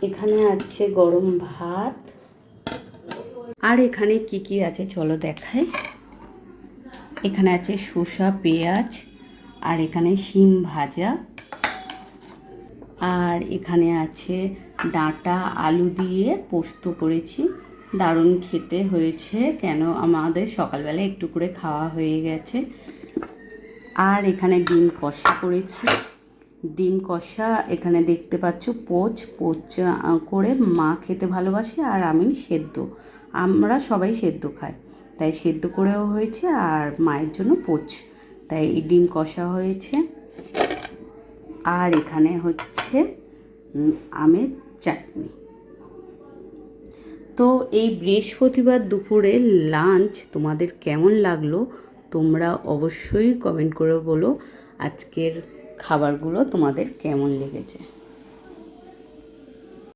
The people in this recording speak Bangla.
এখানে আছে গরম ভাত। আর এখানে কি কি আছে চলো দেখাই। এখানে আছে শসা, পেঁয়াজ, আর এখানে শিম ভাজা, আর এখানে আছে ডাঁটা আলু দিয়ে পোস্ত করেছি। দারুণ খেতে হয়েছে, কেন আমাদের সকালবেলা একটু করে খাওয়া হয়ে গেছে। আর এখানে ডিম কষা করেছি। ডিম কষা এখানে দেখতে পাচ্ছ পোচ করে মা খেতে ভালোবাসে, আর আমি সেদ্ধ। আমরা সবাই সেদ্ধ খাই, তাই সেদ্ধ করেও হয়েছে, আর মায়ের জন্য পোচ, তাই এই ডিম কষা হয়েছে। আর এখানে হচ্ছে আমের চাটনি। তো এই বৃহস্পতিবার দুপুরে লাঞ্চ তোমাদের কেমন লাগলো তোমরা অবশ্যই কমেন্ট করে বলো। আজকের খাবারগুলো তোমাদের কেমন লেগেছে।